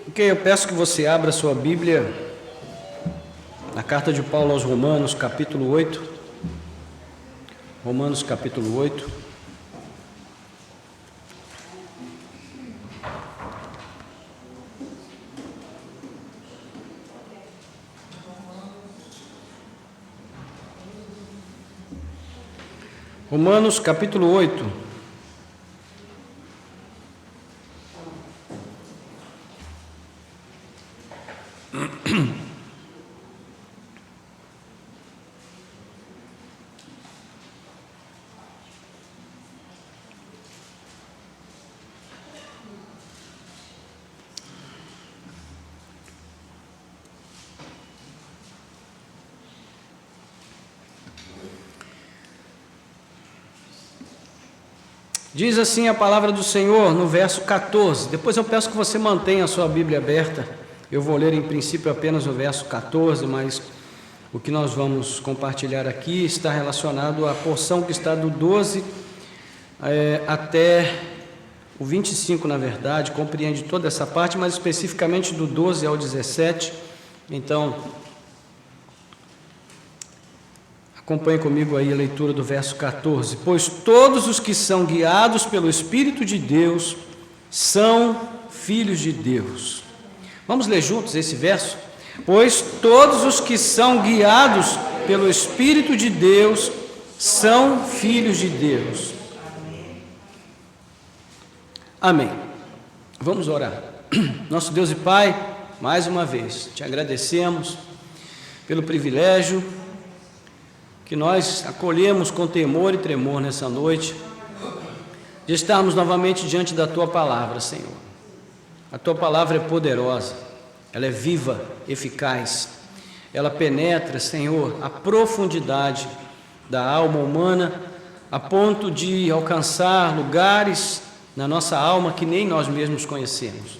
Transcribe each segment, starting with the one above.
Ok, eu peço que você abra sua Bíblia na carta de Paulo aos Romanos, capítulo 8. Romanos, capítulo 8. Romanos, capítulo 8. Diz assim a palavra do Senhor no verso 14. Depois eu peço que você mantenha a sua Bíblia aberta. Eu vou ler em princípio apenas o verso 14, mas o que nós vamos compartilhar aqui está relacionado à porção que está do 12 até o 25, na verdade, compreende toda essa parte, mas especificamente do 12 ao 17. Então, acompanhe comigo aí a leitura do verso 14. Pois todos os que são guiados pelo Espírito de Deus são filhos de Deus. Vamos ler juntos esse verso? Pois todos os que são guiados pelo Espírito de Deus são filhos de Deus. Amém. Vamos orar. Nosso Deus e Pai, mais uma vez, te agradecemos pelo privilégio que nós acolhemos com temor e tremor nessa noite, de estarmos novamente diante da Tua Palavra, Senhor. A Tua Palavra é poderosa, ela é viva, eficaz, ela penetra, Senhor, a profundidade da alma humana, a ponto de alcançar lugares na nossa alma que nem nós mesmos conhecemos.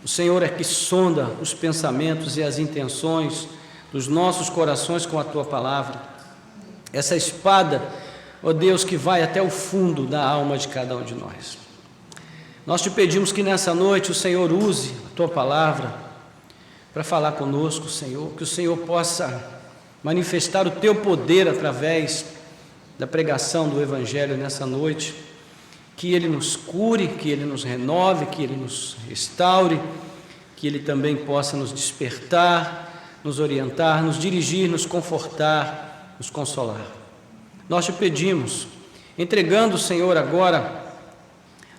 O Senhor é que sonda os pensamentos e as intenções dos nossos corações com a Tua Palavra. Essa espada, ó Deus, que vai até o fundo da alma de cada um de nós. Nós te pedimos que nessa noite o Senhor use a Tua Palavra para falar conosco, Senhor, que o Senhor possa manifestar o Teu poder através da pregação do Evangelho nessa noite, que Ele nos cure, que Ele nos renove, que Ele nos restaure, que Ele também possa nos despertar, nos orientar, nos dirigir, nos confortar, nos consolar. Nós te pedimos, entregando, Senhor, agora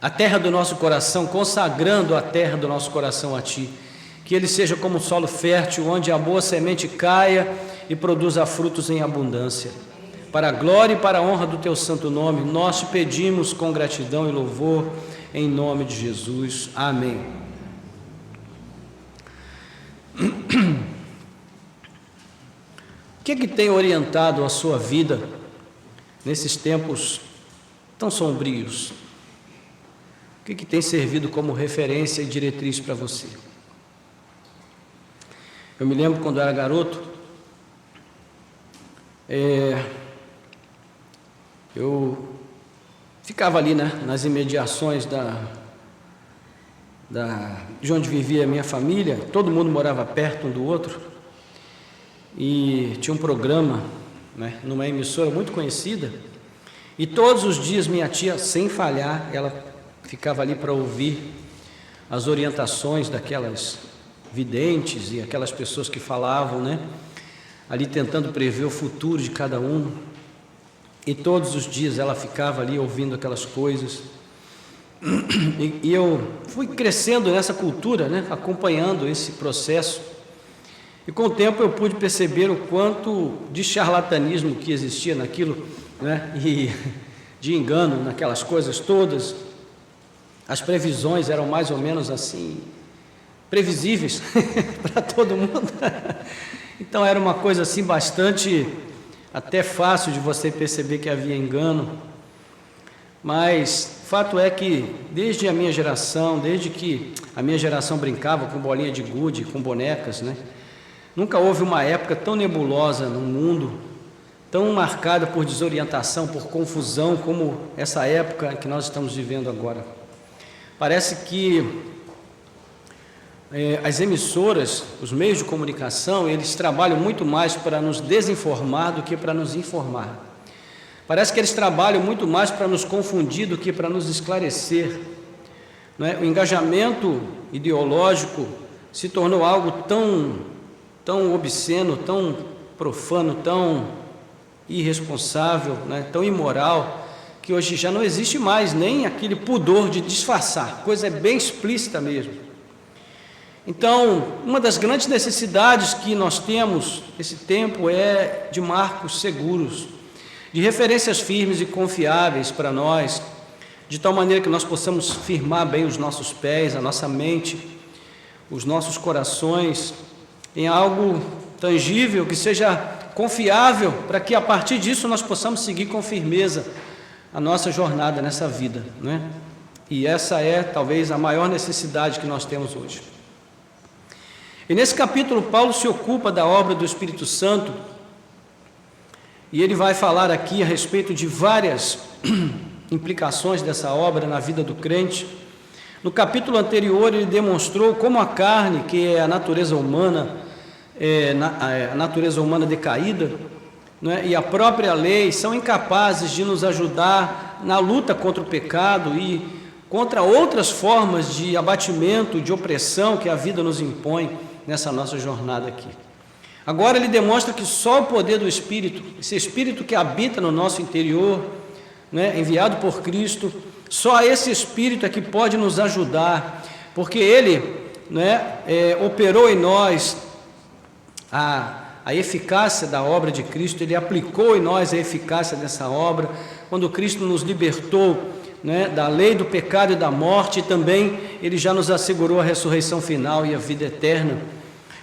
a terra do nosso coração, consagrando a terra do nosso coração a Ti, que ele seja como um solo fértil, onde a boa semente caia e produza frutos em abundância. Para a glória e para a honra do Teu santo nome, nós te pedimos com gratidão e louvor, em nome de Jesus. Amém. O que tem orientado a sua vida nesses tempos tão sombrios? O que tem servido como referência e diretriz para você? Eu me lembro quando eu era garoto, eu ficava ali, né, nas imediações de onde vivia a minha família. Todo mundo morava perto um do outro. E tinha um programa, né, numa emissora muito conhecida, e todos os dias minha tia, sem falhar, ela ficava ali para ouvir as orientações daquelas videntes e aquelas pessoas que falavam, né, ali tentando prever o futuro de cada um, e todos os dias ela ficava ali ouvindo aquelas coisas, e eu fui crescendo nessa cultura, né, acompanhando esse processo. E com o tempo eu pude perceber o quanto de charlatanismo que existia naquilo, né? E de engano naquelas coisas todas. As previsões eram mais ou menos assim, previsíveis para todo mundo. Então era uma coisa assim bastante, até fácil de você perceber que havia engano. Mas o fato é que desde a minha geração, desde que a minha geração brincava com bolinha de gude, com bonecas, né? Nunca houve uma época tão nebulosa no mundo, tão marcada por desorientação, por confusão, como essa época que nós estamos vivendo agora. Parece que as emissoras, os meios de comunicação, eles trabalham muito mais para nos desinformar do que para nos informar. Parece que eles trabalham muito mais para nos confundir do que para nos esclarecer. Não é? O engajamento ideológico se tornou algo tão obsceno, tão profano, tão irresponsável, né? Tão imoral, que hoje já não existe mais nem aquele pudor de disfarçar, coisa bem explícita mesmo. Então, uma das grandes necessidades que nós temos nesse tempo é de marcos seguros, de referências firmes e confiáveis para nós, de tal maneira que nós possamos firmar bem os nossos pés, a nossa mente, os nossos corações, em algo tangível, que seja confiável, para que a partir disso nós possamos seguir com firmeza a nossa jornada nessa vida, não é? E essa é talvez a maior necessidade que nós temos hoje. E nesse capítulo, Paulo se ocupa da obra do Espírito Santo, e ele vai falar aqui a respeito de várias implicações dessa obra na vida do crente. No capítulo anterior, ele demonstrou como a carne, que é a natureza humana, a natureza humana decaída, não é? E a própria lei são incapazes de nos ajudar na luta contra o pecado e contra outras formas de abatimento, de opressão que a vida nos impõe nessa nossa jornada aqui. Agora ele demonstra que só o poder do Espírito, esse Espírito que habita no nosso interior, né, enviado por Cristo, só esse Espírito é que pode nos ajudar, porque ele, né, operou em nós a eficácia da obra de Cristo, ele aplicou em nós a eficácia dessa obra, quando Cristo nos libertou, né, da lei do pecado e da morte, e também ele já nos assegurou a ressurreição final e a vida eterna.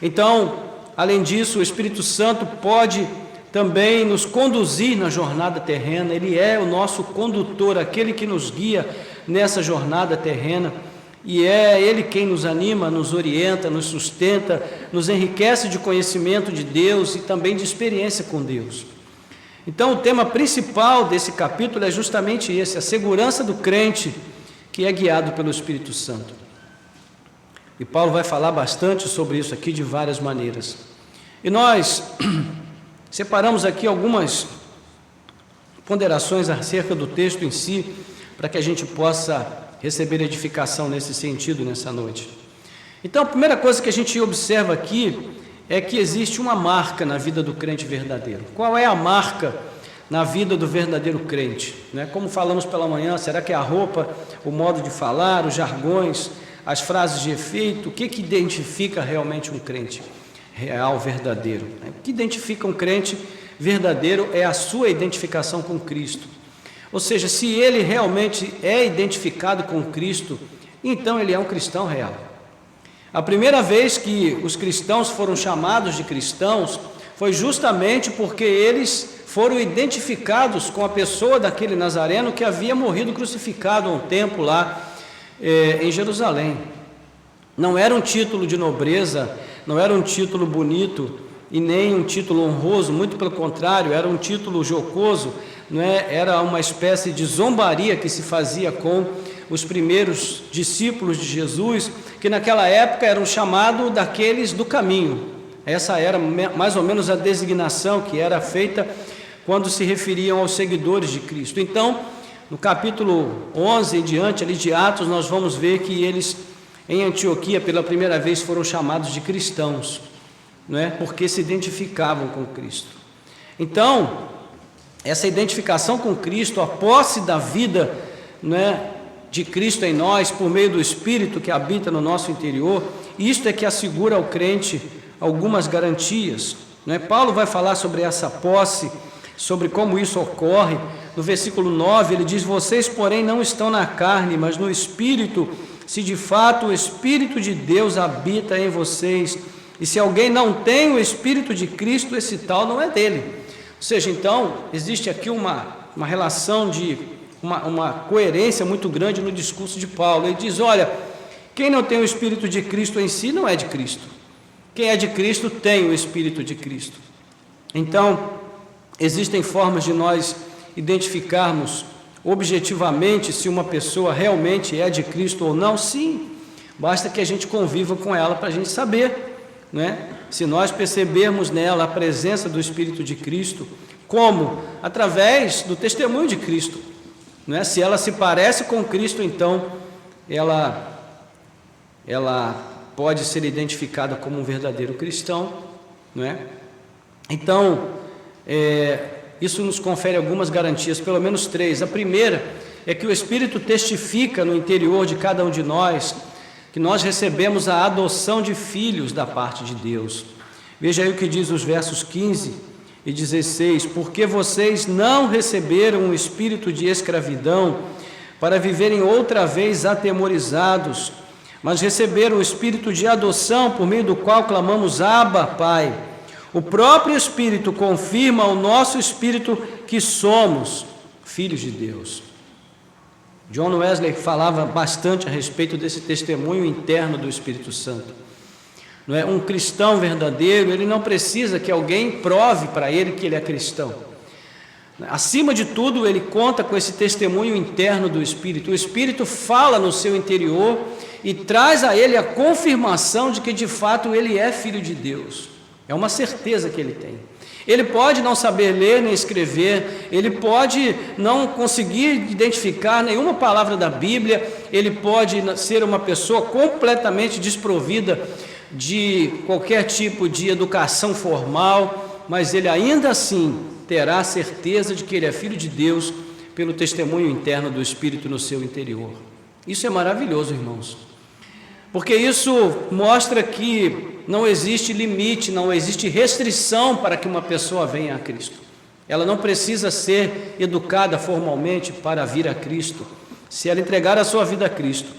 Então, além disso, o Espírito Santo pode também nos conduzir na jornada terrena, ele é o nosso condutor, aquele que nos guia nessa jornada terrena, e é ele quem nos anima, nos orienta, nos sustenta, nos enriquece de conhecimento de Deus e também de experiência com Deus. Então, o tema principal desse capítulo é justamente esse, a segurança do crente que é guiado pelo Espírito Santo. E Paulo vai falar bastante sobre isso aqui de várias maneiras. E nós separamos aqui algumas ponderações acerca do texto em si, para que a gente possa receber edificação nesse sentido nessa noite. Então, a primeira coisa que a gente observa aqui é que existe uma marca na vida do crente verdadeiro. Qual é a marca na vida do verdadeiro crente? Como falamos pela manhã, será que é a roupa, o modo de falar, os jargões, as frases de efeito? O que identifica realmente um crente real, verdadeiro? O que identifica um crente verdadeiro é a sua identificação com Cristo. Ou seja, se ele realmente é identificado com Cristo, então ele é um cristão real. A primeira vez que os cristãos foram chamados de cristãos foi justamente porque eles foram identificados com a pessoa daquele Nazareno que havia morrido crucificado há um tempo lá em Jerusalém. Não era um título de nobreza, não era um título bonito e nem um título honroso, muito pelo contrário, era um título jocoso, não é? Era uma espécie de zombaria que se fazia com os primeiros discípulos de Jesus, que naquela época eram chamados daqueles do caminho. Essa era mais ou menos a designação que era feita quando se referiam aos seguidores de Cristo. Então, no capítulo 11 em diante, ali de Atos, nós vamos ver que eles, em Antioquia, pela primeira vez foram chamados de cristãos, não é? Porque se identificavam com Cristo. Então, essa identificação com Cristo, a posse da vida, não é, de Cristo em nós, por meio do Espírito que habita no nosso interior, isto é que assegura ao crente algumas garantias, não é? Paulo vai falar sobre essa posse, sobre como isso ocorre. No versículo 9 ele diz: vocês porém não estão na carne, mas no Espírito, se de fato o Espírito de Deus habita em vocês, e se alguém não tem o Espírito de Cristo, esse tal não é dele. Ou seja, então, existe aqui uma relação de uma coerência muito grande no discurso de Paulo. Ele diz: olha, quem não tem o Espírito de Cristo em si não é de Cristo. Quem é de Cristo tem o Espírito de Cristo. Então, existem formas de nós identificarmos objetivamente se uma pessoa realmente é de Cristo ou não? Sim, basta que a gente conviva com ela para a gente saber, né? Se nós percebermos nela a presença do Espírito de Cristo, como? Através do testemunho de Cristo, né? Se ela se parece com Cristo, então ela pode ser identificada como um verdadeiro cristão, né? Então, isso nos confere algumas garantias, pelo menos 3. A primeira é que o Espírito testifica no interior de cada um de nós que nós recebemos a adoção de filhos da parte de Deus. Veja aí o que diz os versos 15 e 16: porque vocês não receberam um espírito de escravidão para viverem outra vez atemorizados, mas receberam o espírito de adoção, por meio do qual clamamos: Abba, Pai. O próprio Espírito confirma ao nosso espírito que somos filhos de Deus. John Wesley falava bastante a respeito desse testemunho interno do Espírito Santo. Não é? Um cristão verdadeiro, ele não precisa que alguém prove para ele que ele é cristão. Acima de tudo, ele conta com esse testemunho interno do Espírito. O Espírito fala no seu interior e traz a ele a confirmação de que de fato ele é filho de Deus. É uma certeza que ele tem. Ele pode não saber ler nem escrever, ele pode não conseguir identificar nenhuma palavra da Bíblia, ele pode ser uma pessoa completamente desprovida de qualquer tipo de educação formal, mas ele ainda assim terá a certeza de que ele é filho de Deus pelo testemunho interno do Espírito no seu interior. Isso é maravilhoso, irmãos, porque isso mostra que não existe limite, não existe restrição para que uma pessoa venha a Cristo. Ela não precisa ser educada formalmente para vir a Cristo. Se ela entregar a sua vida a Cristo,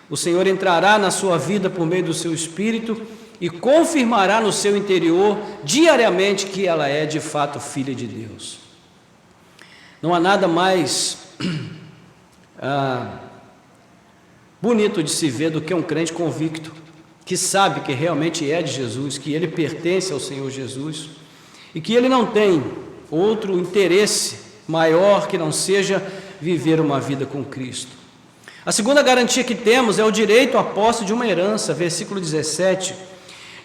o Senhor entrará na sua vida por meio do seu Espírito e confirmará no seu interior diariamente que ela é de fato filha de Deus. Não há nada mais bonito de se ver do que um crente convicto, que sabe que realmente é de Jesus, que ele pertence ao Senhor Jesus e que ele não tem outro interesse maior que não seja viver uma vida com Cristo. A segunda garantia que temos é o direito à posse de uma herança. Versículo 17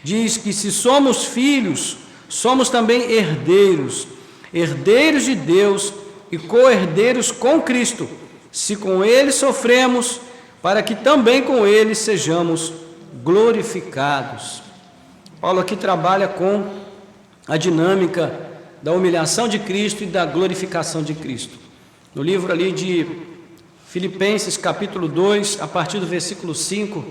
diz que se somos filhos, somos também herdeiros, herdeiros de Deus e co-herdeiros com Cristo, se com ele sofremos, para que também com ele sejamos glorificados. Paulo aqui trabalha com a dinâmica da humilhação de Cristo e da glorificação de Cristo. No livro ali de Filipenses capítulo 2, a partir do versículo 5,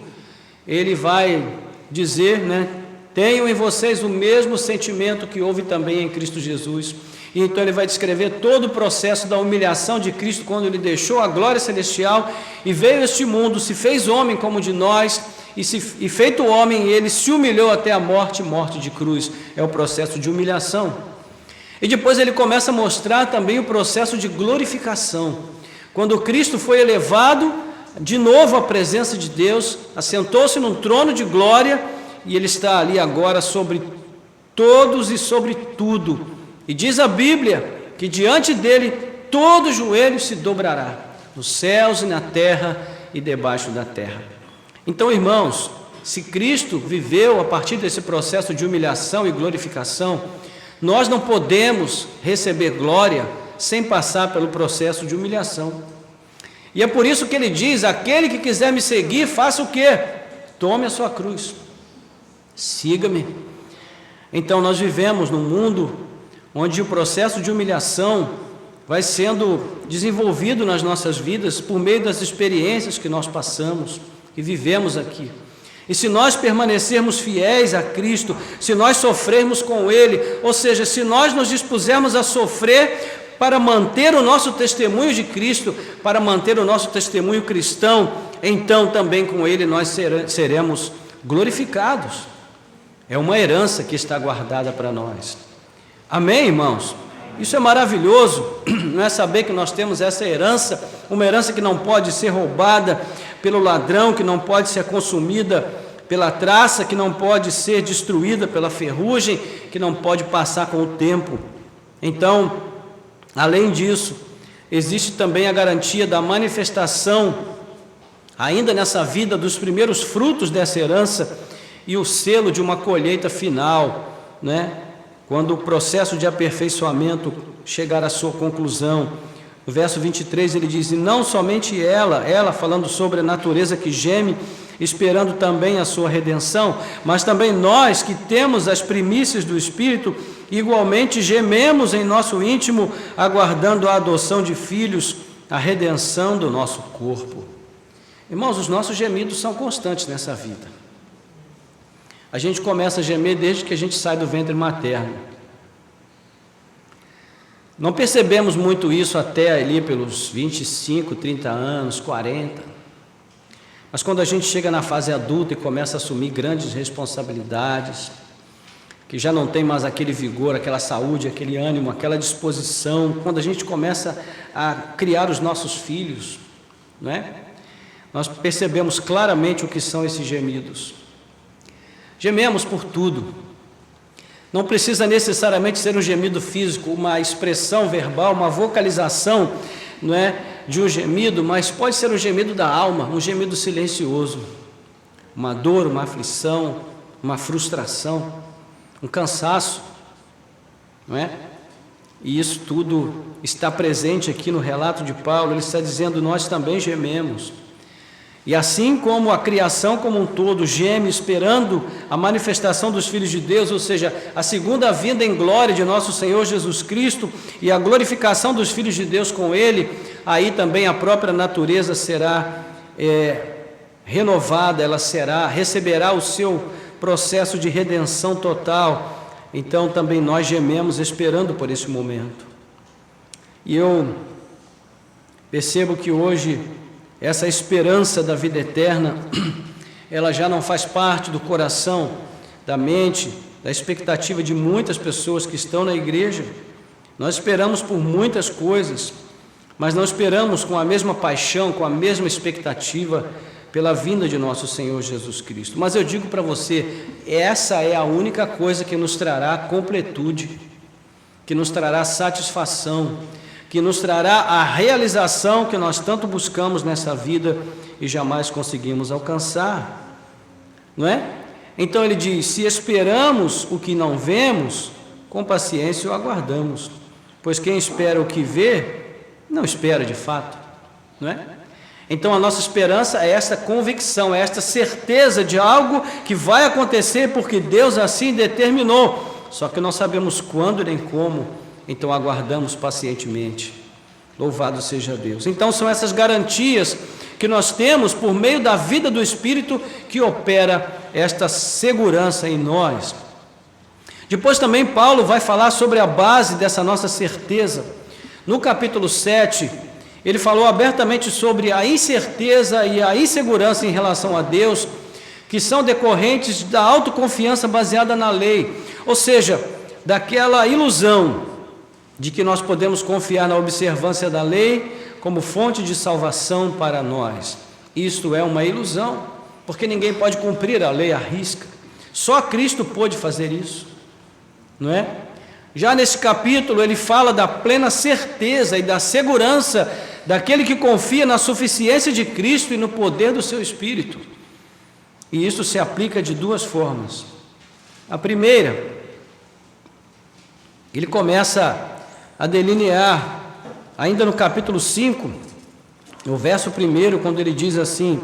ele vai dizer, né, tenham em vocês o mesmo sentimento que houve também em Cristo Jesus. E então ele vai descrever todo o processo da humilhação de Cristo, quando ele deixou a glória celestial e veio a este mundo, se fez homem como de nós, e feito homem, ele se humilhou até a morte, morte de cruz. É o processo de humilhação. E depois ele começa a mostrar também o processo de glorificação. Quando Cristo foi elevado de novo à presença de Deus, assentou-se num trono de glória, e ele está ali agora sobre todos e sobre tudo. E diz a Bíblia que diante dele todo joelho se dobrará, nos céus e na terra e debaixo da terra. Então, irmãos, se Cristo viveu a partir desse processo de humilhação e glorificação, nós não podemos receber glória sem passar pelo processo de humilhação. E é por isso que ele diz: aquele que quiser me seguir, faça o quê? Tome a sua cruz, siga-me. Então nós vivemos num mundo onde o processo de humilhação vai sendo desenvolvido nas nossas vidas por meio das experiências que nós passamos e vivemos aqui. E se nós permanecermos fiéis a Cristo, se nós sofrermos com Ele, ou seja, se nós nos dispusermos a sofrer para manter o nosso testemunho de Cristo, para manter o nosso testemunho cristão, então também com Ele nós seremos glorificados. É uma herança que está guardada para nós. Amém, irmãos? Isso é maravilhoso, não é saber que nós temos essa herança, uma herança que não pode ser roubada pelo ladrão, que não pode ser consumida pela traça, que não pode ser destruída pela ferrugem, que não pode passar com o tempo. Então, além disso, existe também a garantia da manifestação, ainda nessa vida, dos primeiros frutos dessa herança e o selo de uma colheita final, né? Quando o processo de aperfeiçoamento chegar à sua conclusão. No verso 23 ele diz: e não somente ela falando sobre a natureza que geme, esperando também a sua redenção, mas também nós que temos as primícias do Espírito, igualmente gememos em nosso íntimo, aguardando a adoção de filhos, a redenção do nosso corpo. Irmãos, os nossos gemidos são constantes nessa vida. A gente começa a gemer desde que a gente sai do ventre materno. Não percebemos muito isso até ali pelos 25, 30 anos, 40. Mas quando a gente chega na fase adulta e começa a assumir grandes responsabilidades, que já não tem mais aquele vigor, aquela saúde, aquele ânimo, aquela disposição, quando a gente começa a criar os nossos filhos, não é? Nós percebemos claramente o que são esses gemidos. Gememos por tudo. Não precisa necessariamente ser um gemido físico, uma expressão verbal, uma vocalização, não é, de um gemido, mas pode ser um gemido da alma, um gemido silencioso, uma dor, uma aflição, uma frustração, um cansaço, não é? E isso tudo está presente aqui no relato de Paulo. Ele está dizendo: nós também gememos. E assim como a criação como um todo geme esperando a manifestação dos filhos de Deus, ou seja, a segunda vinda em glória de nosso Senhor Jesus Cristo e a glorificação dos filhos de Deus com Ele, aí também a própria natureza será renovada, ela receberá o seu processo de redenção total. Então também nós gememos esperando por esse momento. E eu percebo que hoje essa esperança da vida eterna, ela já não faz parte do coração, da mente, da expectativa de muitas pessoas que estão na igreja. Nós esperamos por muitas coisas, mas não esperamos com a mesma paixão, com a mesma expectativa pela vinda de nosso Senhor Jesus Cristo. Mas eu digo para você, essa é a única coisa que nos trará completude, que nos trará satisfação, que nos trará a realização que nós tanto buscamos nessa vida e jamais conseguimos alcançar, não é? Então ele diz: se esperamos o que não vemos, com paciência o aguardamos, pois quem espera o que vê, não espera de fato, não é? Então a nossa esperança é esta convicção, é esta certeza de algo que vai acontecer porque Deus assim determinou, só que não sabemos quando nem como. Então aguardamos pacientemente. Louvado seja Deus. Então são essas garantias que nós temos por meio da vida do Espírito que opera esta segurança em nós. Depois também Paulo vai falar sobre a base dessa nossa certeza. No capítulo 7, ele falou abertamente sobre a incerteza e a insegurança em relação a Deus, que são decorrentes da autoconfiança baseada na lei, ou seja, daquela ilusão de que nós podemos confiar na observância da lei como fonte de salvação para nós. Isto é uma ilusão, porque ninguém pode cumprir a lei à risca. Só Cristo pôde fazer isso, não é? Já nesse capítulo ele fala da plena certeza e da segurança daquele que confia na suficiência de Cristo e no poder do seu Espírito. E isso se aplica de duas formas. A primeira, ele começa a delinear, ainda no capítulo 5, no verso 1, quando ele diz assim: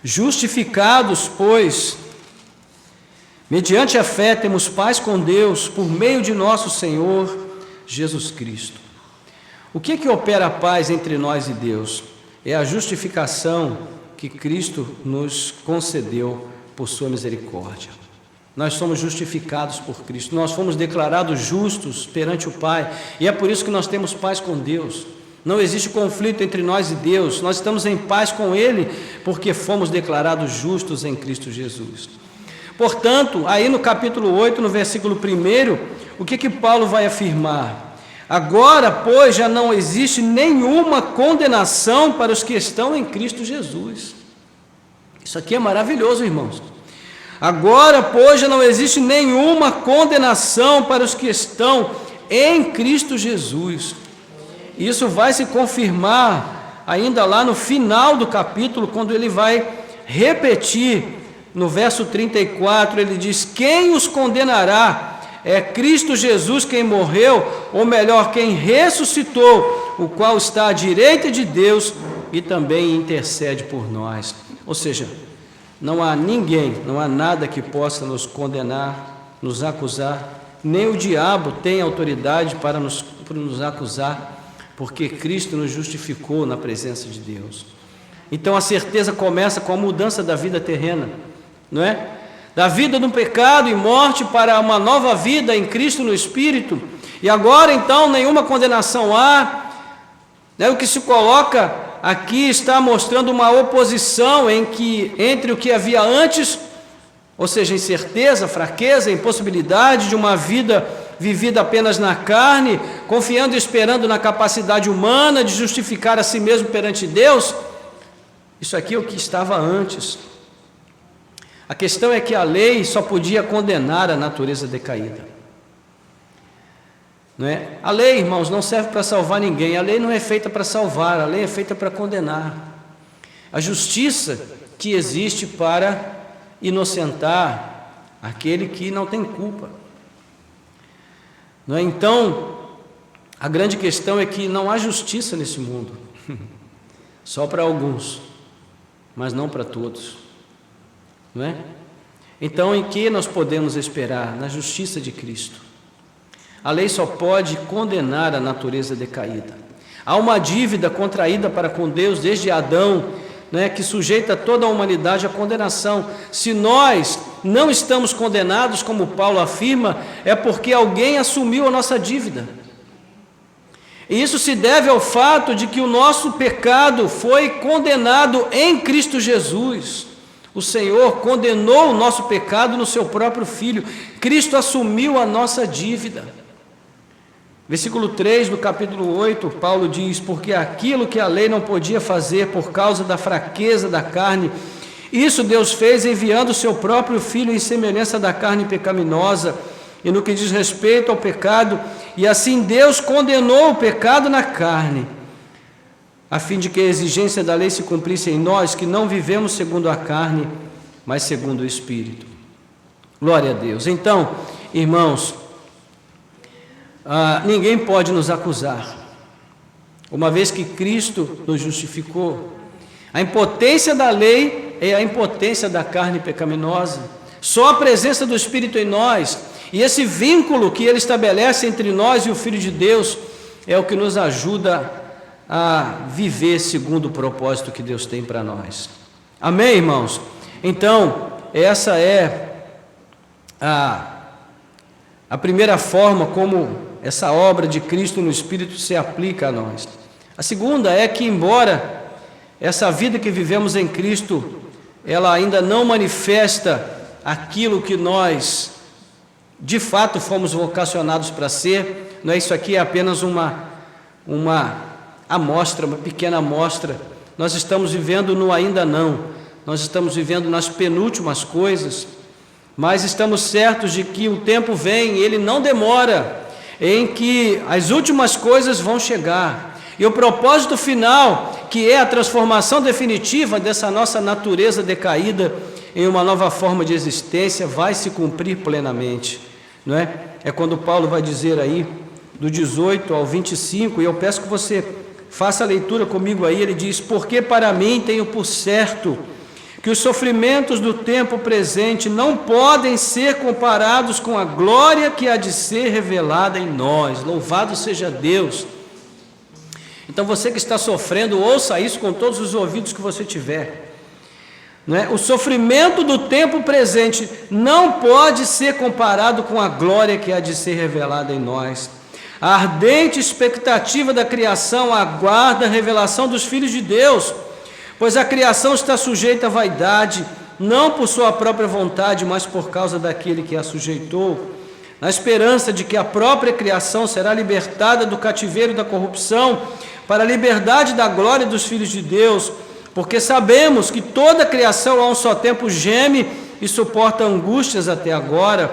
justificados, pois, mediante a fé temos paz com Deus, por meio de nosso Senhor Jesus Cristo. O que opera a paz entre nós e Deus? É a justificação que Cristo nos concedeu por sua misericórdia. Nós somos justificados por Cristo, nós fomos declarados justos perante o Pai, e é por isso que nós temos paz com Deus. Não existe conflito entre nós e Deus, nós estamos em paz com Ele, porque fomos declarados justos em Cristo Jesus. Portanto, aí no capítulo 8, no versículo 1, o que Paulo vai afirmar? Agora, pois, já não existe nenhuma condenação para os que estão em Cristo Jesus. Isso aqui é maravilhoso, irmãos. Agora, pois, já não existe nenhuma condenação para os que estão em Cristo Jesus. Isso vai se confirmar ainda lá no final do capítulo, quando ele vai repetir, no verso 34, ele diz: quem os condenará? É Cristo Jesus quem morreu, ou melhor, quem ressuscitou, o qual está à direita de Deus e também intercede por nós. Ou seja, não há ninguém, não há nada que possa nos condenar, nos acusar, nem o diabo tem autoridade para nos acusar, porque Cristo nos justificou na presença de Deus. Então a certeza começa com a mudança da vida terrena, não é? Da vida do pecado e morte para uma nova vida em Cristo no Espírito. E agora então nenhuma condenação há, né? O que se coloca aqui está mostrando uma oposição entre o que havia antes, ou seja, incerteza, fraqueza, impossibilidade de uma vida vivida apenas na carne, confiando e esperando na capacidade humana de justificar a si mesmo perante Deus. Isso aqui é o que estava antes. A questão é que a lei só podia condenar a natureza decaída. Não é? A lei, irmãos, não serve para salvar ninguém. A lei não é feita para salvar, a lei é feita para condenar. A justiça que existe para inocentar aquele que não tem culpa. Não é? Então, a grande questão é que não há justiça nesse mundo, só para alguns, mas não para todos. Não é? Então, em que nós podemos esperar? Na justiça de Cristo. A lei só pode condenar a natureza decaída. Há uma dívida contraída para com Deus desde Adão, né, que sujeita toda a humanidade à condenação. Se nós não estamos condenados, como Paulo afirma, é porque alguém assumiu a nossa dívida. E isso se deve ao fato de que o nosso pecado foi condenado em Cristo Jesus. O Senhor condenou o nosso pecado no seu próprio Filho. Cristo assumiu a nossa dívida. Versículo 3 do capítulo 8, Paulo diz: porque aquilo que a lei não podia fazer por causa da fraqueza da carne, isso Deus fez enviando o seu próprio Filho em semelhança da carne pecaminosa, e no que diz respeito ao pecado, e assim Deus condenou o pecado na carne, a fim de que a exigência da lei se cumprisse em nós, que não vivemos segundo a carne, mas segundo o Espírito. Glória a Deus. Então, irmãos, ninguém pode nos acusar, uma vez que Cristo nos justificou. A impotência da lei é a impotência da carne pecaminosa. Só a presença do Espírito em nós e esse vínculo que Ele estabelece entre nós e o Filho de Deus é o que nos ajuda a viver segundo o propósito que Deus tem para nós. Amém, irmãos? Então, essa é a primeira forma como essa obra de Cristo no Espírito se aplica a nós. A segunda é que, embora essa vida que vivemos em Cristo, ela ainda não manifesta aquilo que nós, de fato, fomos vocacionados para ser, não é? Isso aqui é apenas uma amostra, uma pequena amostra. Nós estamos vivendo no ainda não, nós estamos vivendo nas penúltimas coisas, mas estamos certos de que o tempo vem, ele não demora, em que as últimas coisas vão chegar, e o propósito final, que é a transformação definitiva dessa nossa natureza decaída em uma nova forma de existência, vai se cumprir plenamente, não é? É quando Paulo vai dizer aí, do 18 ao 25, e eu peço que você faça a leitura comigo aí. Ele diz: porque para mim tenho por certo que os sofrimentos do tempo presente não podem ser comparados com a glória que há de ser revelada em nós. Louvado seja Deus. Então você que está sofrendo, ouça isso com todos os ouvidos que você tiver, não é? O sofrimento do tempo presente não pode ser comparado com a glória que há de ser revelada em nós. A ardente expectativa da criação aguarda a revelação dos filhos de Deus, pois a criação está sujeita à vaidade, não por sua própria vontade, mas por causa daquele que a sujeitou, na esperança de que a própria criação será libertada do cativeiro da corrupção, para a liberdade da glória dos filhos de Deus, porque sabemos que toda a criação a um só tempo geme e suporta angústias até agora.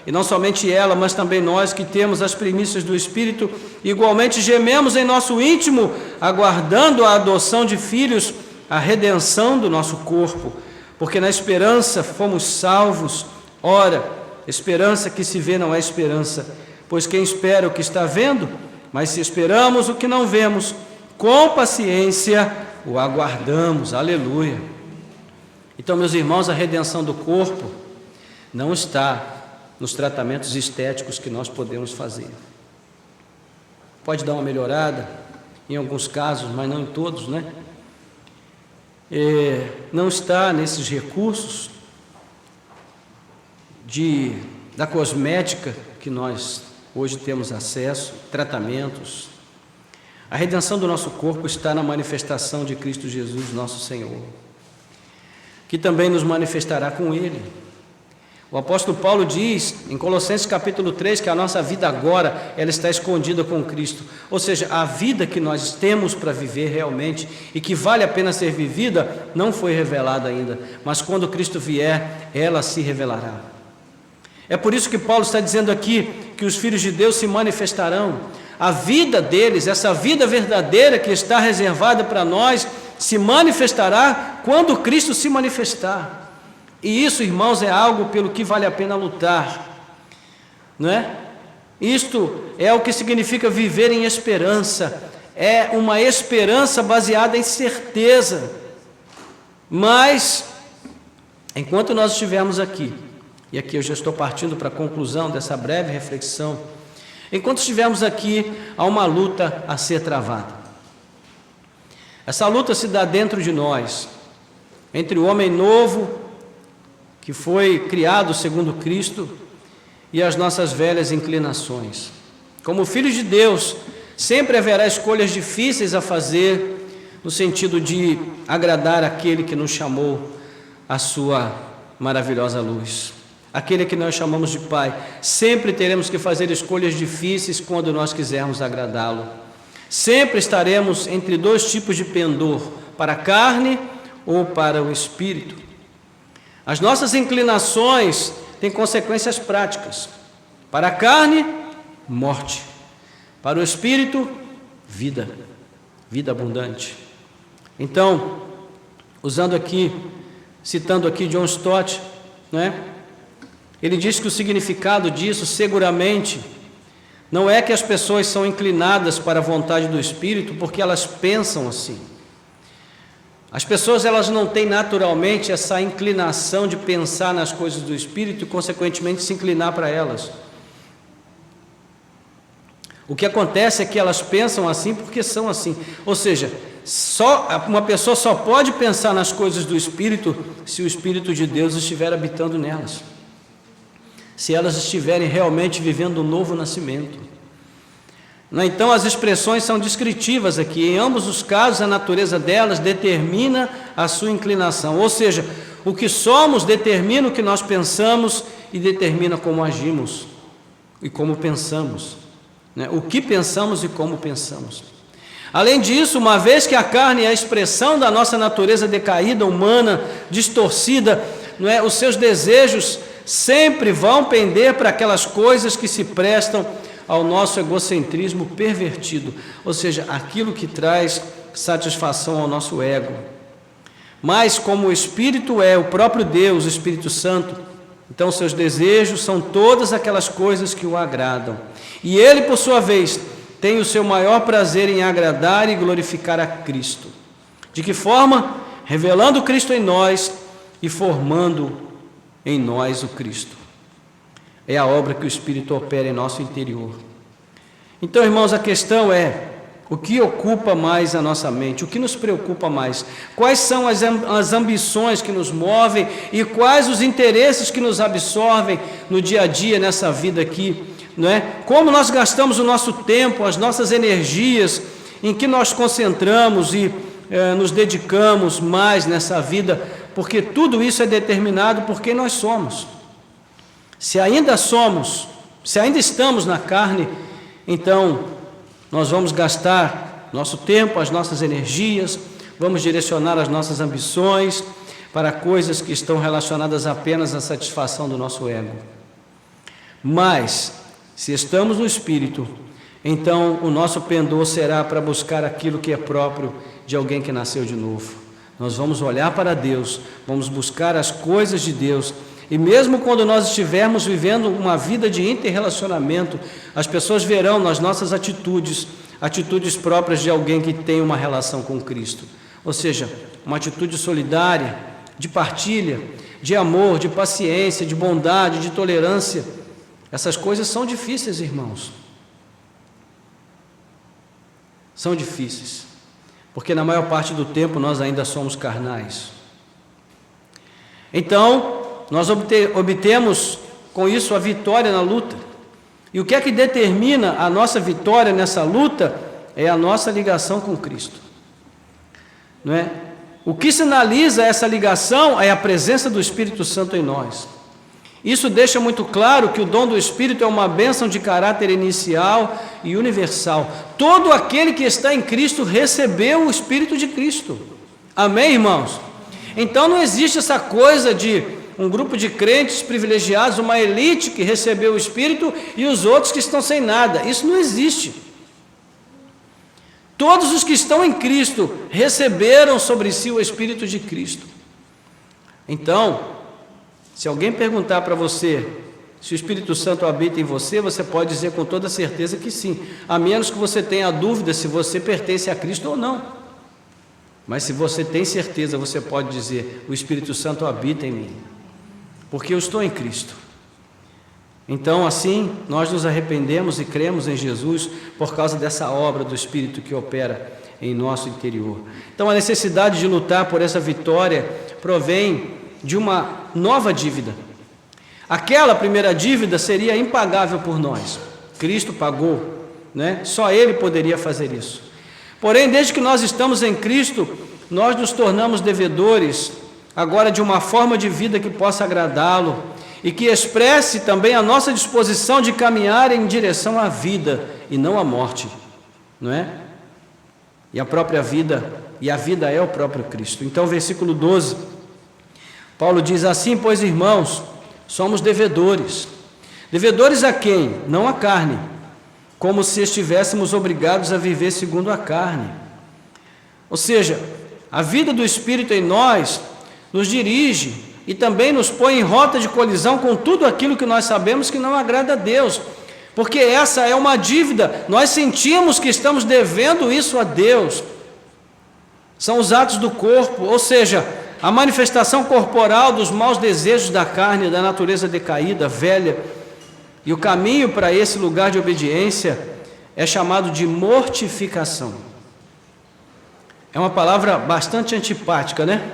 e não somente ela, mas também nós que temos as primícias do Espírito, igualmente gememos em nosso íntimo, aguardando a adoção de filhos, a redenção do nosso corpo, porque na esperança fomos salvos. Ora, esperança que se vê não é esperança, pois quem espera o que está vendo? Mas se esperamos o que não vemos, com paciência o aguardamos. Aleluia. Então, meus irmãos, a redenção do corpo não está nos tratamentos estéticos que nós podemos fazer. Pode dar uma melhorada em alguns casos, mas não em todos, né? Não está nesses recursos da cosmética que nós hoje temos acesso, tratamentos. A redenção do nosso corpo está na manifestação de Cristo Jesus, nosso Senhor, que também nos manifestará com Ele. O apóstolo Paulo diz, em Colossenses capítulo 3, que a nossa vida agora, ela está escondida com Cristo. Ou seja, a vida que nós temos para viver realmente, e que vale a pena ser vivida, não foi revelada ainda, mas quando Cristo vier, ela se revelará. É por isso que Paulo está dizendo aqui, que os filhos de Deus se manifestarão. A vida deles, essa vida verdadeira que está reservada para nós, se manifestará quando Cristo se manifestar. E isso, irmãos, é algo pelo que vale a pena lutar, não é? Isto é o que significa viver em esperança, é uma esperança baseada em certeza. Mas, enquanto nós estivermos aqui, e aqui eu já estou partindo para a conclusão dessa breve reflexão, enquanto estivermos aqui, há uma luta a ser travada. Essa luta se dá dentro de nós, entre o homem novo, que foi criado segundo Cristo, e as nossas velhas inclinações. Como filhos de Deus, sempre haverá escolhas difíceis a fazer, no sentido de agradar aquele que nos chamou à sua maravilhosa luz, aquele que nós chamamos de Pai. Sempre teremos que fazer escolhas difíceis quando nós quisermos agradá-lo. Sempre estaremos entre dois tipos de pendor, para a carne ou para o espírito. As nossas inclinações têm consequências práticas. Para a carne, morte. Para o espírito, vida. Vida abundante. Então, citando aqui John Stott, né? Ele diz que o significado disso, seguramente, não é que as pessoas são inclinadas para a vontade do Espírito porque elas pensam assim. As pessoas, elas não têm naturalmente essa inclinação de pensar nas coisas do Espírito e, consequentemente, se inclinar para elas. O que acontece é que elas pensam assim porque são assim. Ou seja, uma pessoa só pode pensar nas coisas do Espírito se o Espírito de Deus estiver habitando nelas. Se elas estiverem realmente vivendo um novo nascimento. Então, as expressões são descritivas aqui. Em ambos os casos, a natureza delas determina a sua inclinação. Ou seja, o que somos determina o que nós pensamos e determina como agimos e como pensamos. O que pensamos e como pensamos. Além disso, uma vez que a carne é a expressão da nossa natureza decaída, humana, distorcida, os seus desejos sempre vão pender para aquelas coisas que se prestam ao nosso egocentrismo pervertido, ou seja, aquilo que traz satisfação ao nosso ego. Mas como o Espírito é o próprio Deus, o Espírito Santo, então seus desejos são todas aquelas coisas que o agradam. E ele, por sua vez, tem o seu maior prazer em agradar e glorificar a Cristo. De que forma? Revelando Cristo em nós e formando em nós o Cristo. É a obra que o Espírito opera em nosso interior. Então, irmãos, a questão é: o que ocupa mais a nossa mente? O que nos preocupa mais? Quais são as ambições que nos movem e quais os interesses que nos absorvem no dia a dia, nessa vida aqui? Como nós gastamos o nosso tempo, as nossas energias, em que nós concentramos e nos dedicamos mais nessa vida, porque tudo isso é determinado por quem nós somos. Se ainda estamos na carne, então nós vamos gastar nosso tempo, as nossas energias, vamos direcionar as nossas ambições para coisas que estão relacionadas apenas à satisfação do nosso ego. Mas, se estamos no Espírito, então o nosso pendor será para buscar aquilo que é próprio de alguém que nasceu de novo. Nós vamos olhar para Deus, vamos buscar as coisas de Deus, e mesmo quando nós estivermos vivendo uma vida de interrelacionamento, as pessoas verão nas nossas atitudes próprias de alguém que tem uma relação com Cristo. Ou seja, uma atitude solidária, de partilha, de amor, de paciência, de bondade, de tolerância. Essas coisas são difíceis, irmãos. São difíceis, porque na maior parte do tempo nós ainda somos carnais. Então, nós obtemos com isso a vitória na luta. E o que é que determina a nossa vitória nessa luta? É a nossa ligação com Cristo. Não é? O que sinaliza essa ligação é a presença do Espírito Santo em nós. Isso deixa muito claro que o dom do Espírito é uma bênção de caráter inicial e universal. Todo aquele que está em Cristo recebeu o Espírito de Cristo. Amém, irmãos? Então não existe essa coisa de um grupo de crentes privilegiados, uma elite que recebeu o Espírito e os outros que estão sem nada. Isso não existe. Todos os que estão em Cristo receberam sobre si o Espírito de Cristo. Então, se alguém perguntar para você se o Espírito Santo habita em você, você pode dizer com toda certeza que sim, a menos que você tenha dúvida se você pertence a Cristo ou não. Mas se você tem certeza, você pode dizer: o Espírito Santo habita em mim, porque eu estou em Cristo. Então, assim, nós nos arrependemos e cremos em Jesus por causa dessa obra do Espírito que opera em nosso interior. Então, a necessidade de lutar por essa vitória provém de uma nova dívida. Aquela primeira dívida seria impagável por nós. Cristo pagou, né? Só Ele poderia fazer isso. Porém, desde que nós estamos em Cristo, nós nos tornamos devedores agora de uma forma de vida que possa agradá-lo e que expresse também a nossa disposição de caminhar em direção à vida e não à morte, não é? E a própria vida, e a vida é o próprio Cristo. Então, versículo 12, Paulo diz assim: pois, irmãos, somos devedores. Devedores a quem? Não à carne, como se estivéssemos obrigados a viver segundo a carne. Ou seja, a vida do Espírito em nós nos dirige e também nos põe em rota de colisão com tudo aquilo que nós sabemos que não agrada a Deus, porque essa é uma dívida, nós sentimos que estamos devendo isso a Deus. São os atos do corpo, ou seja, a manifestação corporal dos maus desejos da carne, da natureza decaída, velha. E o caminho para esse lugar de obediência é chamado de mortificação. É uma palavra bastante antipática, né?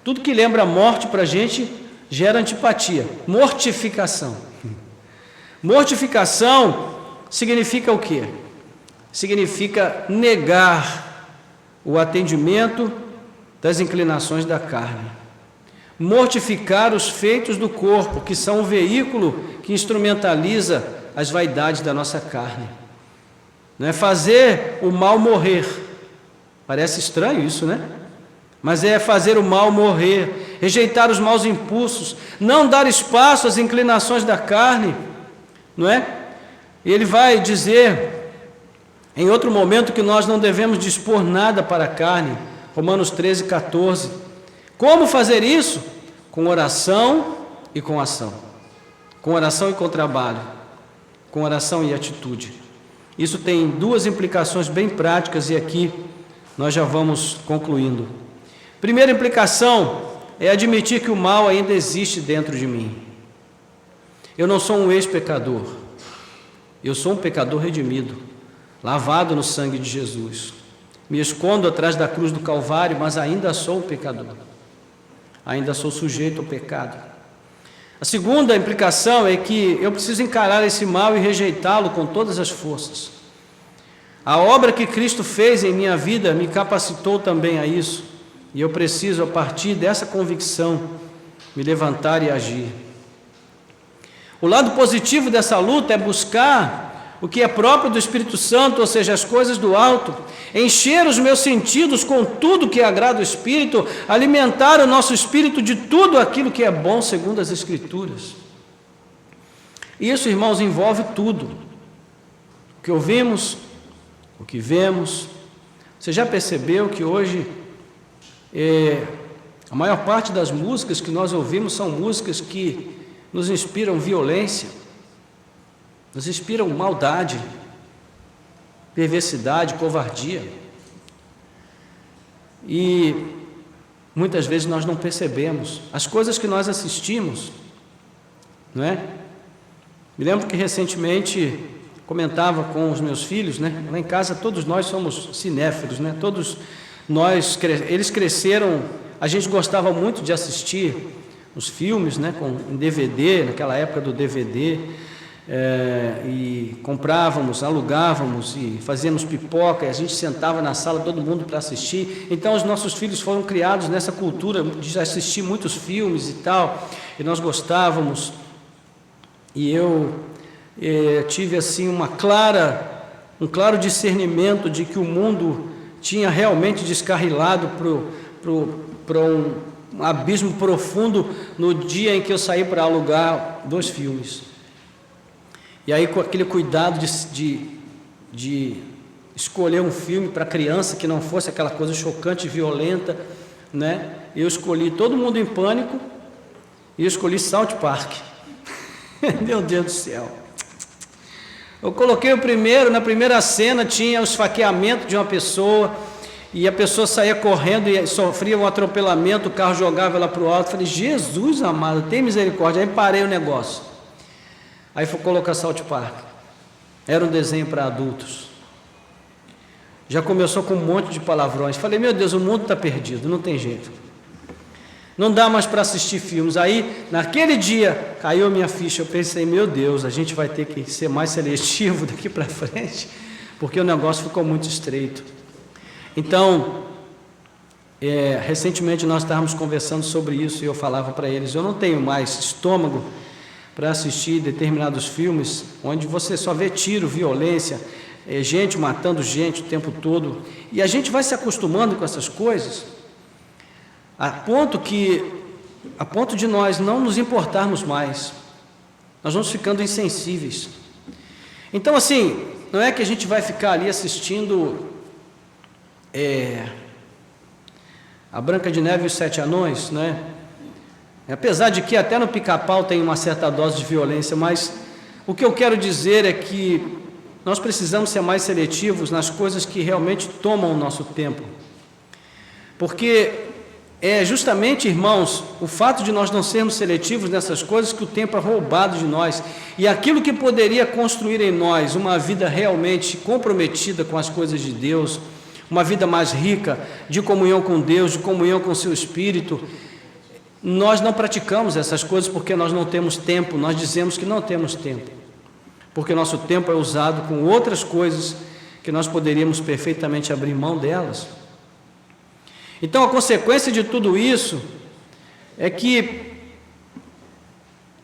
Tudo que lembra morte para a gente gera antipatia. Mortificação. Mortificação significa o quê? Significa negar o atendimento das inclinações da carne. Mortificar os feitos do corpo, que são o veículo que instrumentaliza as vaidades da nossa carne. Não é fazer o mal morrer. Parece estranho isso, né? Mas é fazer o mal morrer, rejeitar os maus impulsos, não dar espaço às inclinações da carne, não é? E ele vai dizer em outro momento que nós não devemos dispor nada para a carne, Romanos 13, 14. Como fazer isso? Com oração e com ação. Com oração e com trabalho. Com oração e atitude. Isso tem duas implicações bem práticas e aqui nós já vamos concluindo. Primeira implicação é admitir que o mal ainda existe dentro de mim. Eu não sou um ex-pecador. Eu sou um pecador redimido, lavado no sangue de Jesus. Me escondo atrás da cruz do Calvário, mas ainda sou um pecador. Ainda sou sujeito ao pecado. A segunda implicação é que eu preciso encarar esse mal e rejeitá-lo com todas as forças. A obra que Cristo fez em minha vida me capacitou também a isso, e eu preciso, a partir dessa convicção, me levantar e agir. O lado positivo dessa luta é buscar o que é próprio do Espírito Santo, ou seja, as coisas do alto, encher os meus sentidos com tudo que agrada o Espírito, alimentar o nosso espírito de tudo aquilo que é bom segundo as Escrituras. Isso, irmãos, envolve tudo. O que ouvimos, o que vemos. Você já percebeu que hoje a maior parte das músicas que nós ouvimos são músicas que nos inspiram violência, nos inspiram maldade, perversidade, covardia. E muitas vezes nós não percebemos as coisas que nós assistimos, não é? Me lembro que recentemente comentava com os meus filhos, né? Lá em casa todos nós somos cinéfilos, né? Todos nós, eles cresceram, a gente gostava muito de assistir os filmes, né? Em DVD, naquela época do DVD, e comprávamos, alugávamos e fazíamos pipoca, e a gente sentava na sala, todo mundo para assistir. Então os nossos filhos foram criados nessa cultura de assistir muitos filmes e tal, e nós gostávamos. E eu tive assim um claro discernimento de que o mundo tinha realmente descarrilado para um abismo profundo no dia em que eu saí para alugar 2 filmes. E aí, com aquele cuidado de escolher um filme para criança que não fosse aquela coisa chocante e violenta, né? Eu escolhi Todo Mundo em Pânico e eu escolhi South Park. Meu Deus do céu. Eu coloquei o primeiro, na primeira cena tinha o esfaqueamento de uma pessoa, e a pessoa saía correndo e sofria um atropelamento, o carro jogava ela para o alto. Falei, Jesus amado, tem misericórdia. Aí parei o negócio. Aí fui colocar South Park. Era um desenho para adultos. Já começou com um monte de palavrões. Falei, meu Deus, o mundo está perdido, não tem jeito. Não dá mais para assistir filmes. Aí, naquele dia, caiu a minha ficha. Eu pensei, meu Deus, a gente vai ter que ser mais seletivo daqui para frente, porque o negócio ficou muito estreito. Então, recentemente nós estávamos conversando sobre isso e eu falava para eles, eu não tenho mais estômago para assistir determinados filmes onde você só vê tiro, violência, gente matando gente o tempo todo. E a gente vai se acostumando com essas coisas, a ponto de nós não nos importarmos mais. Nós vamos ficando insensíveis. Então, assim, não é que a gente vai ficar ali assistindo a Branca de Neve e os 7 Anões, né? Apesar de que até no Pica-Pau tem uma certa dose de violência, mas o que eu quero dizer é que nós precisamos ser mais seletivos nas coisas que realmente tomam o nosso tempo. Porque é justamente, irmãos, o fato de nós não sermos seletivos nessas coisas que o tempo é roubado de nós. E aquilo que poderia construir em nós uma vida realmente comprometida com as coisas de Deus, uma vida mais rica, de comunhão com Deus, de comunhão com o seu Espírito, nós não praticamos essas coisas porque nós não temos tempo. Nós dizemos que não temos tempo, porque nosso tempo é usado com outras coisas que nós poderíamos perfeitamente abrir mão delas. Então, a consequência de tudo isso é que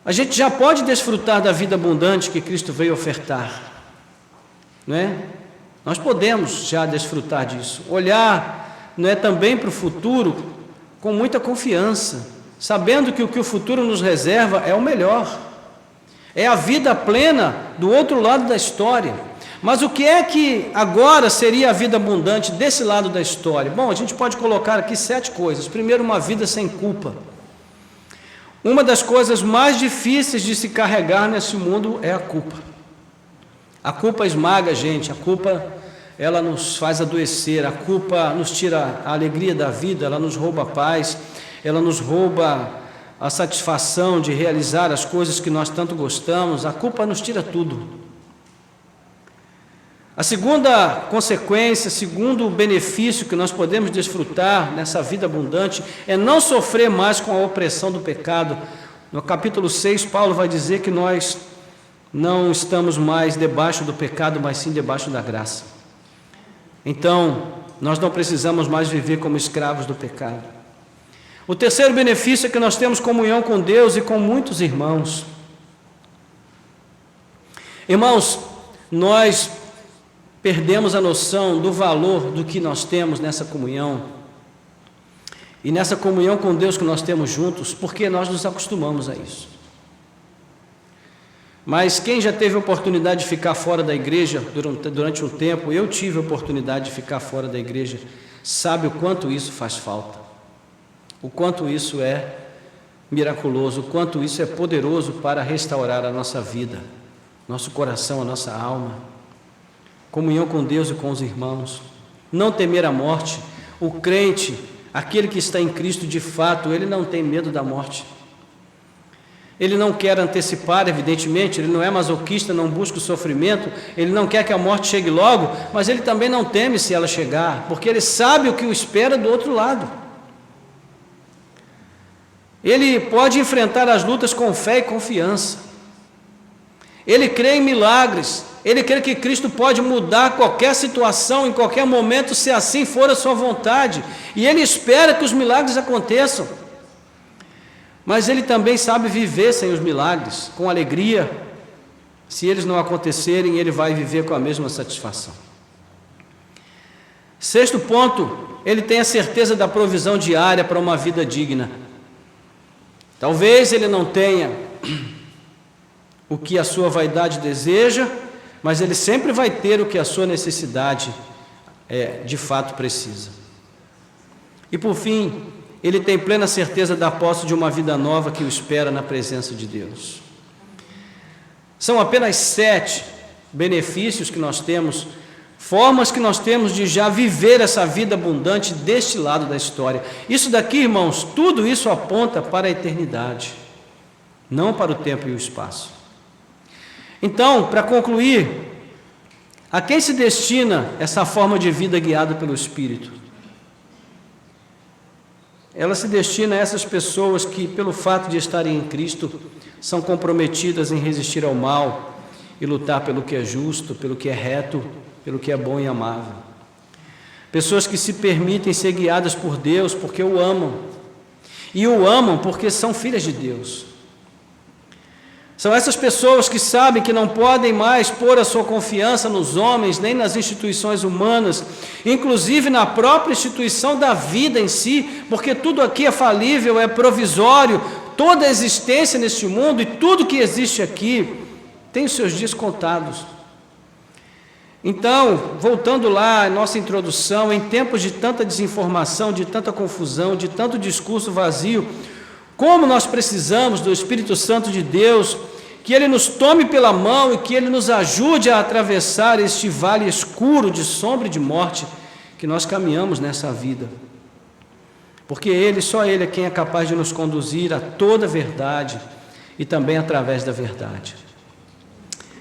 a gente já pode desfrutar da vida abundante que Cristo veio ofertar, não é? Nós podemos já desfrutar disso, olhar, não é, também para o futuro com muita confiança, sabendo que o que o futuro nos reserva é o melhor, é a vida plena do outro lado da história. Mas o que é que agora seria a vida abundante desse lado da história? Bom, a gente pode colocar aqui 7 coisas. Primeiro, uma vida sem culpa. Uma das coisas mais difíceis de se carregar nesse mundo é a culpa. A culpa esmaga a gente, a culpa, ela nos faz adoecer, a culpa nos tira a alegria da vida, ela nos rouba a paz, ela nos rouba a satisfação de realizar as coisas que nós tanto gostamos. A culpa nos tira tudo. A segunda consequência, segundo benefício que nós podemos desfrutar nessa vida abundante é não sofrer mais com a opressão do pecado. No capítulo 6, Paulo vai dizer que nós não estamos mais debaixo do pecado, mas sim debaixo da graça. Então, nós não precisamos mais viver como escravos do pecado. O terceiro benefício é que nós temos comunhão com Deus e com muitos irmãos. Irmãos, nós perdemos a noção do valor do que nós temos nessa comunhão, e nessa comunhão com Deus que nós temos juntos, porque nós nos acostumamos a isso. Mas quem já teve a oportunidade de ficar fora da igreja durante um tempo, eu tive a oportunidade de ficar fora da igreja, sabe o quanto isso faz falta, o quanto isso é miraculoso, o quanto isso é poderoso para restaurar a nossa vida, nosso coração, a nossa alma, comunhão com Deus e com os irmãos, não temer a morte. O crente, aquele que está em Cristo de fato, ele não tem medo da morte. Ele não quer antecipar, evidentemente, ele não é masoquista, não busca o sofrimento, ele não quer que a morte chegue logo, mas ele também não teme se ela chegar, porque ele sabe o que o espera do outro lado. Ele pode enfrentar as lutas com fé e confiança. Ele crê em milagres, ele crê que Cristo pode mudar qualquer situação, em qualquer momento, se assim for a sua vontade, e ele espera que os milagres aconteçam. Mas ele também sabe viver sem os milagres, com alegria. Se eles não acontecerem, ele vai viver com a mesma satisfação. Sexto ponto, ele tem a certeza da provisão diária para uma vida digna. Talvez ele não tenha o que a sua vaidade deseja, mas ele sempre vai ter o que a sua necessidade de fato precisa. E por fim, ele tem plena certeza da posse de uma vida nova que o espera na presença de Deus. São apenas 7 benefícios que nós temos, formas que nós temos de já viver essa vida abundante deste lado da história. Isso daqui, irmãos, tudo isso aponta para a eternidade, não para o tempo e o espaço. Então, para concluir, a quem se destina essa forma de vida guiada pelo Espírito? Ela se destina a essas pessoas que, pelo fato de estarem em Cristo, são comprometidas em resistir ao mal e lutar pelo que é justo, pelo que é reto, pelo que é bom e amável. Pessoas que se permitem ser guiadas por Deus porque o amam, e o amam porque são filhas de Deus. São essas pessoas que sabem que não podem mais pôr a sua confiança nos homens, nem nas instituições humanas, inclusive na própria instituição da vida em si, porque tudo aqui é falível, é provisório, toda a existência neste mundo e tudo que existe aqui tem os seus dias contados. Então, voltando lá à nossa introdução, em tempos de tanta desinformação, de tanta confusão, de tanto discurso vazio, como nós precisamos do Espírito Santo de Deus, que Ele nos tome pela mão e que Ele nos ajude a atravessar este vale escuro de sombra e de morte que nós caminhamos nessa vida. Porque Ele, só Ele é quem é capaz de nos conduzir a toda a verdade e também através da verdade.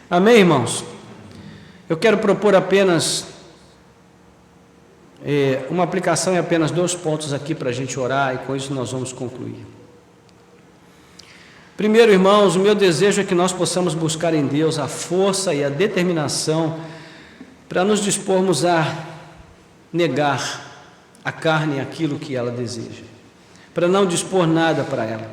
Amém, irmãos? Eu quero propor apenas uma aplicação em apenas 2 pontos aqui para a gente orar e com isso nós vamos concluir. Primeiro, irmãos, o meu desejo é que nós possamos buscar em Deus a força e a determinação para nos dispormos a negar a carne aquilo que ela deseja, para não dispor nada para ela.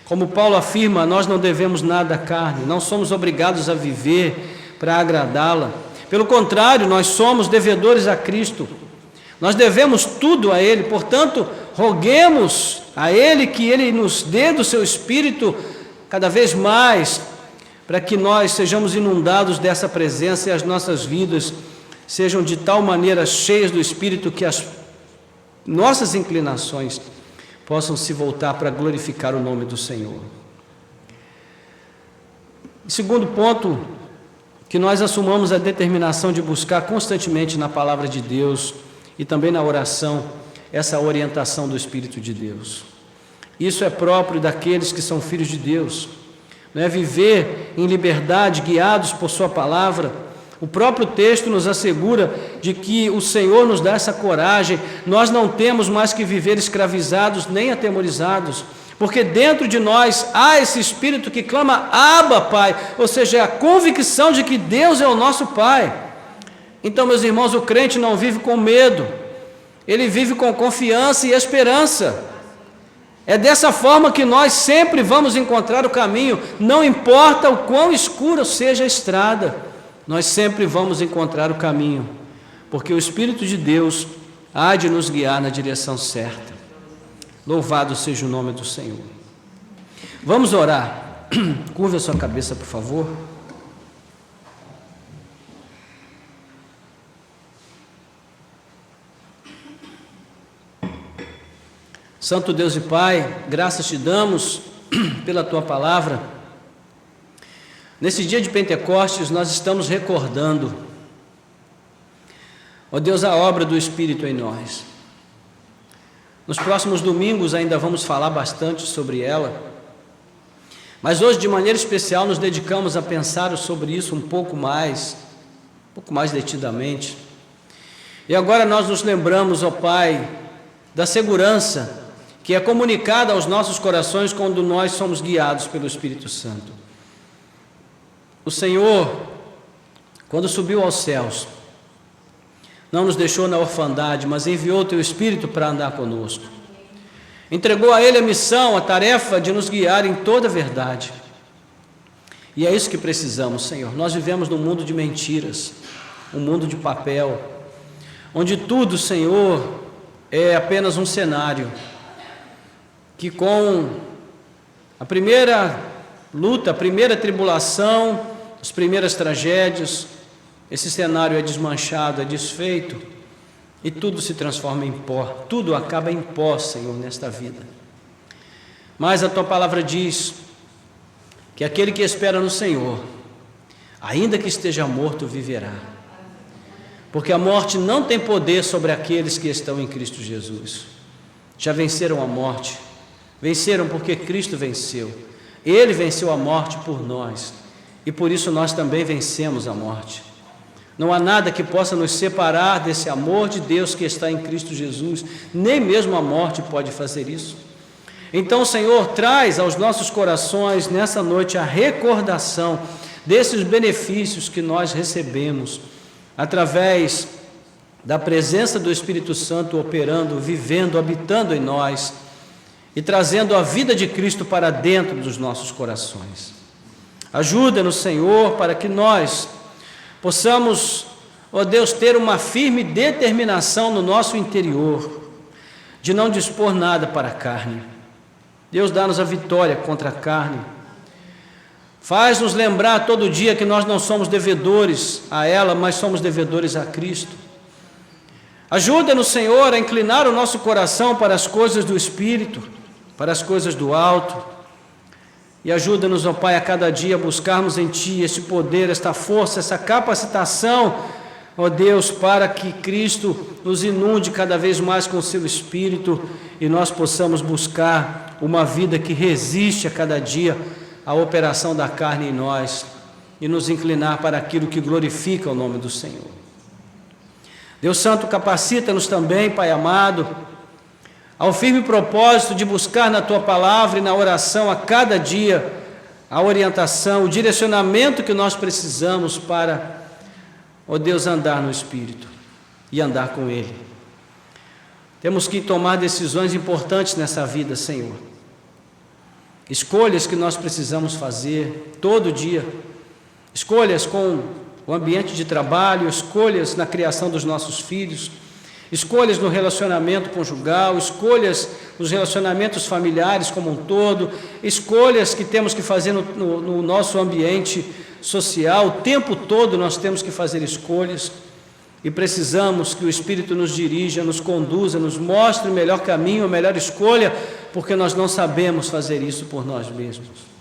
Como Paulo afirma, nós não devemos nada à carne, não somos obrigados a viver para agradá-la. Pelo contrário, nós somos devedores a Cristo. Nós devemos tudo a Ele, portanto, roguemos a Ele que Ele nos dê do seu Espírito cada vez mais, para que nós sejamos inundados dessa presença e as nossas vidas sejam de tal maneira cheias do Espírito que as nossas inclinações possam se voltar para glorificar o nome do Senhor. Segundo ponto, que nós assumamos a determinação de buscar constantemente na palavra de Deus e também na oração essa orientação do Espírito de Deus. Isso é próprio daqueles que são filhos de Deus, não é? Viver em liberdade, guiados por sua palavra. O próprio texto nos assegura de que o Senhor nos dá essa coragem. Nós não temos mais que viver escravizados nem atemorizados, porque dentro de nós há esse Espírito que clama, Abba, Pai, ou seja, é a convicção de que Deus é o nosso Pai. Então, meus irmãos, o crente não vive com medo, ele vive com confiança e esperança. É dessa forma que nós sempre vamos encontrar o caminho, não importa o quão escura seja a estrada, nós sempre vamos encontrar o caminho, porque o Espírito de Deus há de nos guiar na direção certa. Louvado seja o nome do Senhor. Vamos orar. Curva a sua cabeça, por favor. Santo Deus e Pai, graças te damos pela Tua palavra. Nesse dia de Pentecostes, nós estamos recordando, ó Deus, a obra do Espírito em nós. Nos próximos domingos ainda vamos falar bastante sobre ela, mas hoje, de maneira especial, nos dedicamos a pensar sobre isso um pouco mais detidamente. E agora nós nos lembramos, ó Pai, da segurança que é comunicada aos nossos corações quando nós somos guiados pelo Espírito Santo. O Senhor, quando subiu aos céus, não nos deixou na orfandade, mas enviou o Teu Espírito para andar conosco. Entregou a Ele a missão, a tarefa de nos guiar em toda a verdade. E é isso que precisamos, Senhor. Nós vivemos num mundo de mentiras, um mundo de papel, onde tudo, Senhor, é apenas um cenário, que com a primeira luta, a primeira tribulação, as primeiras tragédias, esse cenário é desmanchado, é desfeito, e tudo se transforma em pó, tudo acaba em pó, Senhor, nesta vida. Mas a Tua palavra diz que aquele que espera no Senhor, ainda que esteja morto, viverá. Porque a morte não tem poder sobre aqueles que estão em Cristo Jesus. Já venceram a morte, venceram porque Cristo venceu. Ele venceu a morte por nós, e por isso nós também vencemos a morte. Não há nada que possa nos separar desse amor de Deus que está em Cristo Jesus, nem mesmo a morte pode fazer isso. Então, Senhor, traz aos nossos corações nessa noite a recordação desses benefícios que nós recebemos através da presença do Espírito Santo operando, vivendo, habitando em nós e trazendo a vida de Cristo para dentro dos nossos corações. Ajuda-nos, Senhor, para que nós possamos, ó Deus, ter uma firme determinação no nosso interior, de não dispor nada para a carne. Deus, dá-nos a vitória contra a carne. Faz-nos lembrar todo dia que nós não somos devedores a ela, mas somos devedores a Cristo. Ajuda-nos, Senhor, a inclinar o nosso coração para as coisas do Espírito, para as coisas do alto. E ajuda-nos, ó Pai, a cada dia buscarmos em Ti esse poder, esta força, essa capacitação, ó Deus, para que Cristo nos inunde cada vez mais com o Seu Espírito e nós possamos buscar uma vida que resiste a cada dia à operação da carne em nós e nos inclinar para aquilo que glorifica o nome do Senhor. Deus Santo, capacita-nos também, Pai amado, ao firme propósito de buscar na Tua palavra e na oração a cada dia a orientação, o direcionamento que nós precisamos para, ó Deus, andar no Espírito e andar com Ele. Temos que tomar decisões importantes nessa vida, Senhor. Escolhas que nós precisamos fazer todo dia. Escolhas com o ambiente de trabalho, escolhas na criação dos nossos filhos, escolhas no relacionamento conjugal, escolhas nos relacionamentos familiares como um todo, escolhas que temos que fazer no nosso ambiente social. O tempo todo nós temos que fazer escolhas e precisamos que o Espírito nos dirija, nos conduza, nos mostre o melhor caminho, a melhor escolha, porque nós não sabemos fazer isso por nós mesmos.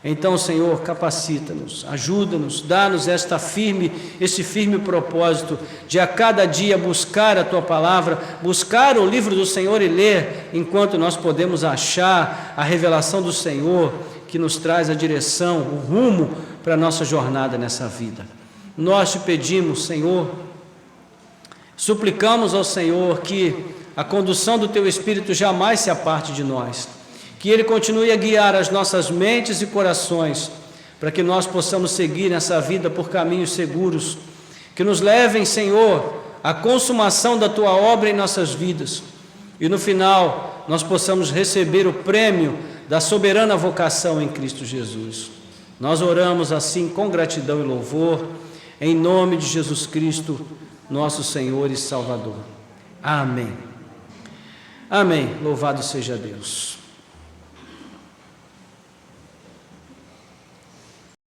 Então, Senhor, capacita-nos, ajuda-nos, dá-nos esse firme propósito de a cada dia buscar a Tua palavra, buscar o livro do Senhor e ler, enquanto nós podemos achar a revelação do Senhor que nos traz a direção, o rumo para a nossa jornada nessa vida. Nós Te pedimos, Senhor, suplicamos ao Senhor que a condução do Teu Espírito jamais se aparte de nós, que Ele continue a guiar as nossas mentes e corações, para que nós possamos seguir nessa vida por caminhos seguros, que nos levem, Senhor, à consumação da Tua obra em nossas vidas, e no final nós possamos receber o prêmio da soberana vocação em Cristo Jesus. Nós oramos assim com gratidão e louvor, em nome de Jesus Cristo, nosso Senhor e Salvador. Amém. Amém. Louvado seja Deus.